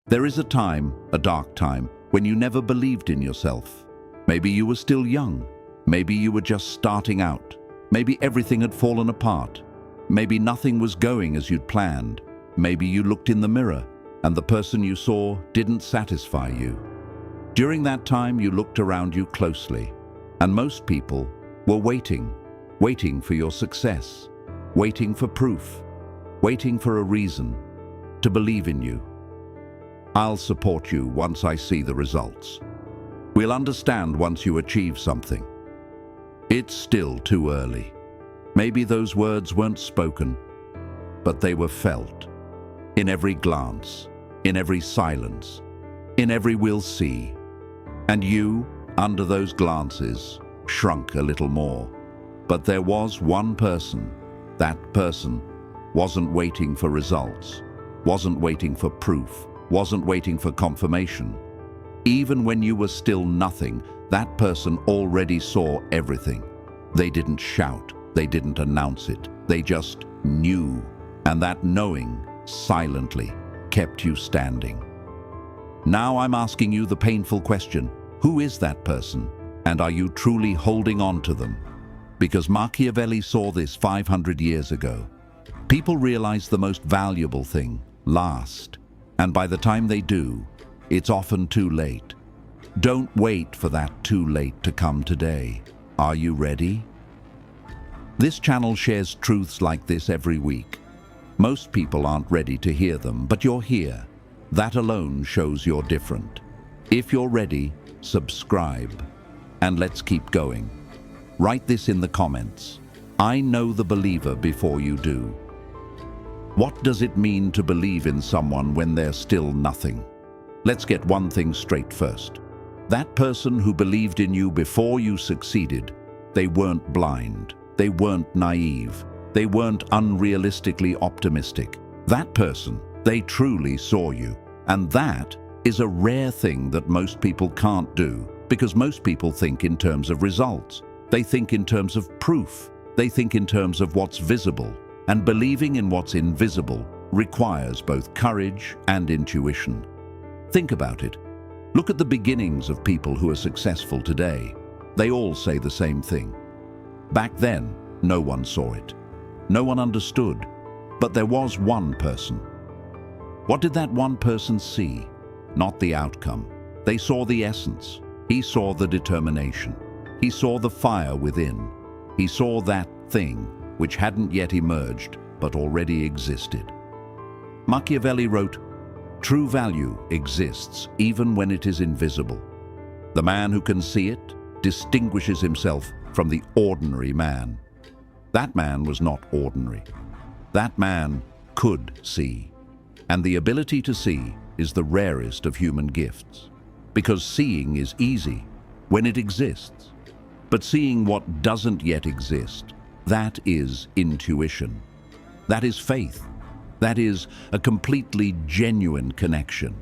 There is a time, a dark time, when you never believed in yourself. Maybe you were still young. Maybe you were just starting out. Maybe everything had fallen apart. Maybe nothing was going as you'd planned. Maybe you looked in the mirror and the person you saw didn't satisfy you. During that time, you looked around you closely, and most people were waiting for your success, waiting for proof, waiting for a reason to believe in you. I'll support you once I see the results. We'll understand once you achieve something. It's still too early. Maybe those words weren't spoken, but they were felt. In every glance, in every silence, in every "we'll see." And you, under those glances, shrunk a little more. But there was one person. That person wasn't waiting for results, wasn't waiting for proof, wasn't waiting for confirmation. Even when you were still nothing, that person already saw everything. They didn't shout, they didn't announce it, they just knew. And that knowing, silently, kept you standing. Now I'm asking you the painful question: who is that person? And are you truly holding on to them? Because Machiavelli saw this 500 years ago. People realize the most valuable thing last. And by the time they do, it's often too late. Don't wait for that too late to come today. Are you ready? This channel shares truths like this every week. Most people aren't ready to hear them, but you're here. That alone shows you're different. If you're ready, subscribe. And let's keep going. Write this in the comments. I know the believer before you do. What does it mean to believe in someone when they're still nothing? Let's get one thing straight first. That person who believed in you before you succeeded, they weren't blind, they weren't naive, they weren't unrealistically optimistic. That person, they truly saw you. And that is a rare thing that most people can't do, because most people think in terms of results. They think in terms of proof. They think in terms of what's visible. And believing in what's invisible requires both courage and intuition. Think about it. Look at the beginnings of people who are successful today. They all say the same thing. Back then, no one saw it. No one understood. But there was one person. What did that one person see? Not the outcome. They saw the essence. He saw the determination. He saw the fire within. He saw that thing which hadn't yet emerged, but already existed. Machiavelli wrote, "True value exists even when it is invisible. The man who can see it distinguishes himself from the ordinary man." That man was not ordinary. That man could see. And the ability to see is the rarest of human gifts. Because seeing is easy when it exists. But seeing what doesn't yet exist, that is intuition. That is faith. That is a completely genuine connection.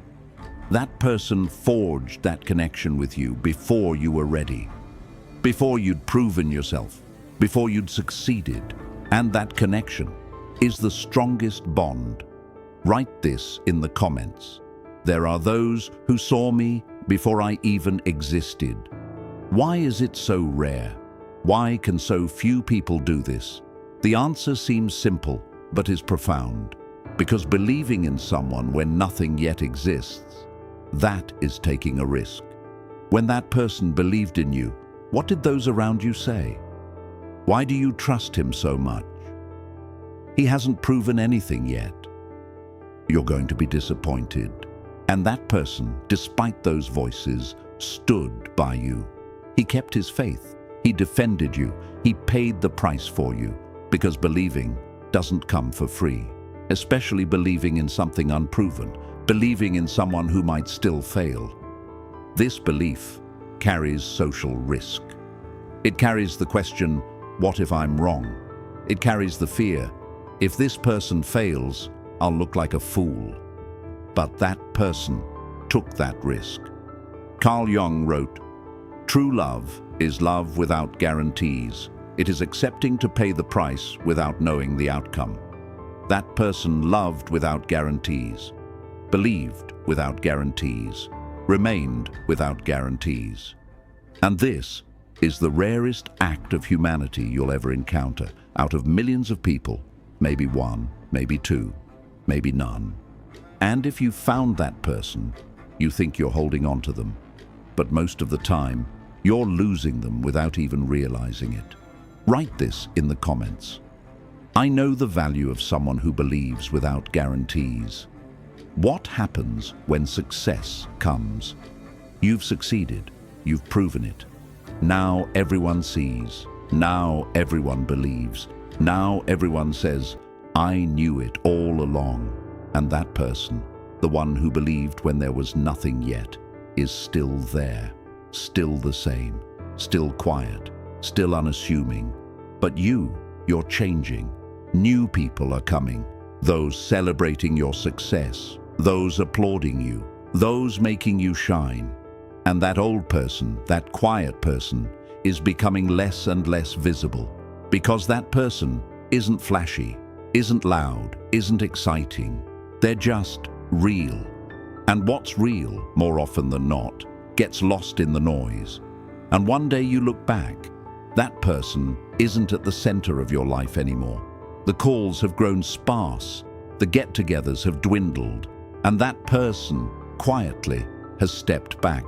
That person forged that connection with you before you were ready, before you'd proven yourself, before you'd succeeded. And that connection is the strongest bond. Write this in the comments. There are those who saw me before I even existed. Why is it so rare? Why can so few people do this? The answer seems simple, but is profound. Because believing in someone when nothing yet exists, that is taking a risk. When that person believed in you, what did those around you say? Why do you trust him so much? He hasn't proven anything yet. You're going to be disappointed. And that person, despite those voices, stood by you. He kept his faith. He defended you. He paid the price for you. Because believing doesn't come for free. Especially believing in something unproven. Believing in someone who might still fail. This belief carries social risk. It carries the question, what if I'm wrong? It carries the fear, if this person fails, I'll look like a fool. But that person took that risk. Carl Jung wrote, "True love is love without guarantees. It is accepting to pay the price without knowing the outcome." That person loved without guarantees. believed without guarantees, remained without guarantees. And this is the rarest act of humanity you'll ever encounter. Out of millions of people, maybe one, maybe two, maybe none. And if you found that person, you think you're holding on to them. But most of the time, you're losing them without even realizing it. Write this in the comments. I know the value of someone who believes without guarantees. What happens when success comes? You've succeeded. You've proven it. Now everyone sees. Now everyone believes. Now everyone says, I knew it all along. And that person, the one who believed when there was nothing yet, is still there, still the same, still quiet, still unassuming. But you're changing. New people are coming. Those celebrating your success, those applauding you, those making you shine. And that old person, that quiet person, is becoming less and less visible, because that person isn't flashy, isn't loud, isn't exciting. They're just real. And what's real, more often than not, gets lost in the noise. And one day you look back, that person isn't at the center of your life anymore. The calls have grown sparse, the get-togethers have dwindled, and that person, quietly, has stepped back.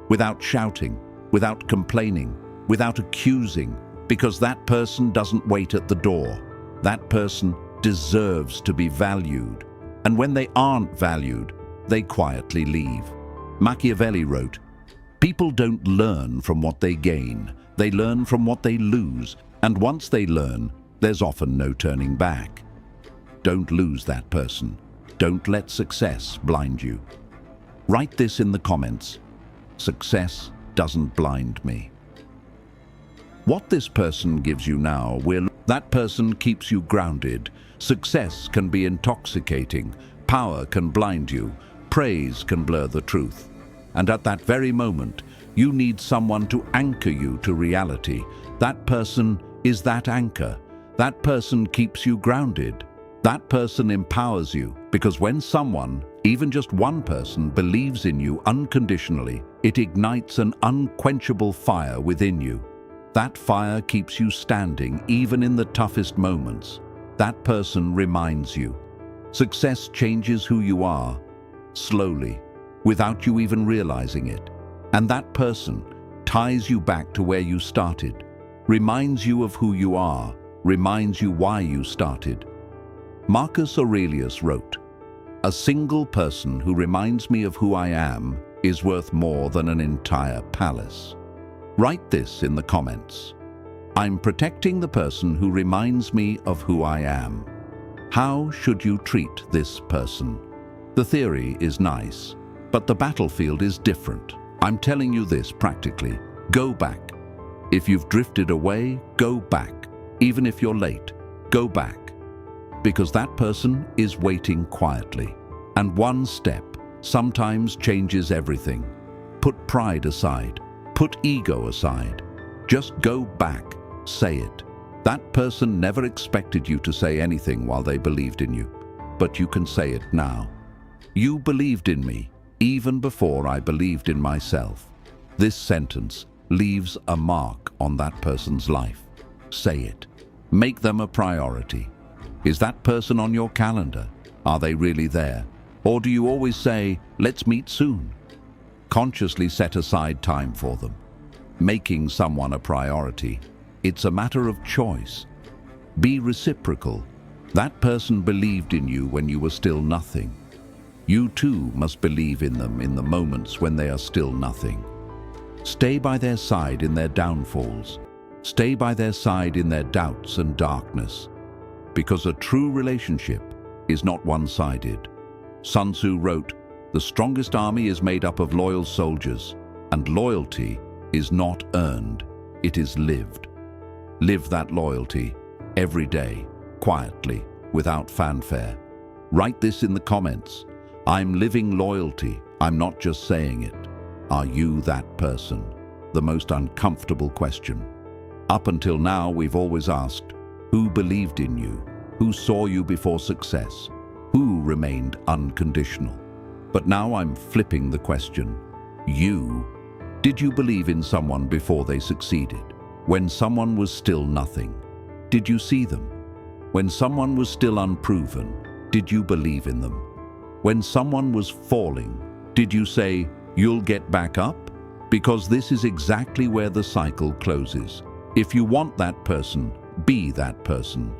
Without shouting, without complaining, without accusing, because that person doesn't wait at the door. That person deserves to be valued. And when they aren't valued, they quietly leave. Machiavelli wrote, "People don't learn from what they gain. They learn from what they lose. And once they learn, there's often no turning back." Don't lose that person. Don't let success blind you. Write this in the comments. Success doesn't blind me. What this person gives you now that person keeps you grounded. Success can be intoxicating. Power can blind you. Praise can blur the truth. And at that very moment, you need someone to anchor you to reality. That person is that anchor. That person keeps you grounded. That person empowers you, because when someone, even just one person, believes in you unconditionally, it ignites an unquenchable fire within you. That fire keeps you standing even in the toughest moments. That person reminds you. Success changes who you are, slowly, without you even realizing it. And that person ties you back to where you started, reminds you of who you are, reminds you why you started. Marcus Aurelius wrote, "A single person who reminds me of who I am is worth more than an entire palace." Write this in the comments. I'm protecting the person who reminds me of who I am. How should you treat this person? The theory is nice, but the battlefield is different. I'm telling you this practically. Go back. If you've drifted away, go back. Even if you're late, go back. Because that person is waiting quietly. And one step sometimes changes everything. Put pride aside. Put ego aside. Just go back. Say it. That person never expected you to say anything while they believed in you. But you can say it now. You believed in me, even before I believed in myself. This sentence leaves a mark on that person's life. Say it. Make them a priority. Is that person on your calendar? Are they really there? Or do you always say, let's meet soon? Consciously set aside time for them. Making someone a priority. It's a matter of choice. Be reciprocal. That person believed in you when you were still nothing. You too must believe in them in the moments when they are still nothing. Stay by their side in their downfalls. Stay by their side in their doubts and darkness. Because a true relationship is not one-sided. Sun Tzu wrote, "The strongest army is made up of loyal soldiers, and loyalty is not earned, it is lived." Live that loyalty every day, quietly, without fanfare. Write this in the comments. I'm living loyalty, I'm not just saying it. Are you that person? The most uncomfortable question. Up until now, we've always asked, who believed in you? Who saw you before success? Who remained unconditional? But now I'm flipping the question. Did you believe in someone before they succeeded? When someone was still nothing, did you see them? When someone was still unproven, did you believe in them? When someone was falling, did you say, "You'll get back up"? Because this is exactly where the cycle closes. If you want that person, be that person.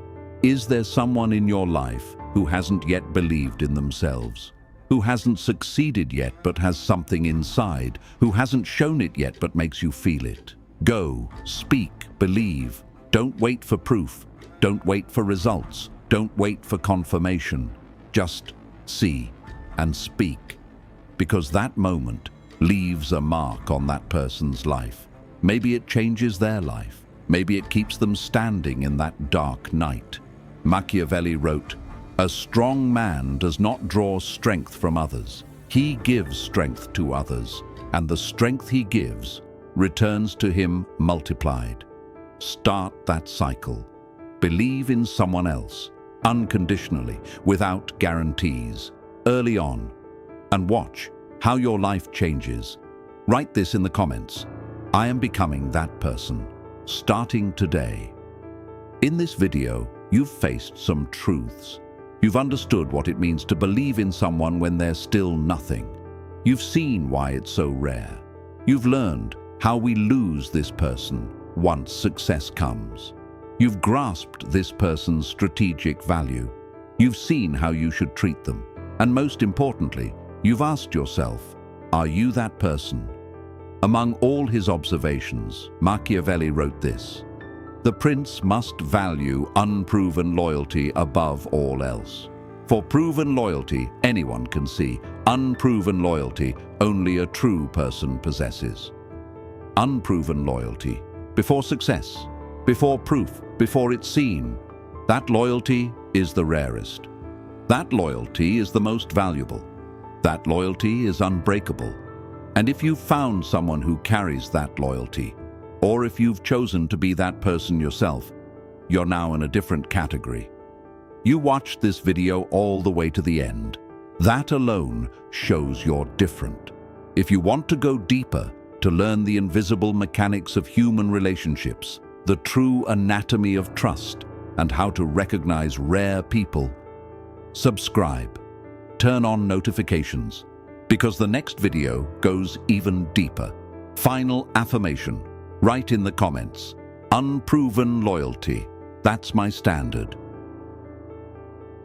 Is there someone in your life who hasn't yet believed in themselves? Who hasn't succeeded yet but has something inside? Who hasn't shown it yet but makes you feel it? Go, speak, believe. Don't wait for proof. Don't wait for results. Don't wait for confirmation. Just see and speak. Because that moment leaves a mark on that person's life. Maybe it changes their life. Maybe it keeps them standing in that dark night. Machiavelli wrote, "A strong man does not draw strength from others. He gives strength to others, and the strength he gives returns to him multiplied." Start that cycle. Believe in someone else, unconditionally, without guarantees, early on, and watch how your life changes. Write this in the comments. I am becoming that person, starting today. In this video, you've faced some truths. You've understood what it means to believe in someone when they're still nothing. You've seen why it's so rare. You've learned how we lose this person once success comes. You've grasped this person's strategic value. You've seen how you should treat them. And most importantly, you've asked yourself, are you that person? Among all his observations, Machiavelli wrote this: "The prince must value unproven loyalty above all else. For proven loyalty anyone can see. Unproven loyalty only a true person possesses." Unproven loyalty, before success, before proof, before it's seen. That loyalty is the rarest. That loyalty is the most valuable. That loyalty is unbreakable. And if you've found someone who carries that loyalty, or if you've chosen to be that person yourself, you're now in a different category. You watched this video all the way to the end. That alone shows you're different. If you want to go deeper, to learn the invisible mechanics of human relationships, the true anatomy of trust, and how to recognize rare people, subscribe. Turn on notifications, because the next video goes even deeper. Final affirmation. Write in the comments, "Unproven loyalty. That's my standard."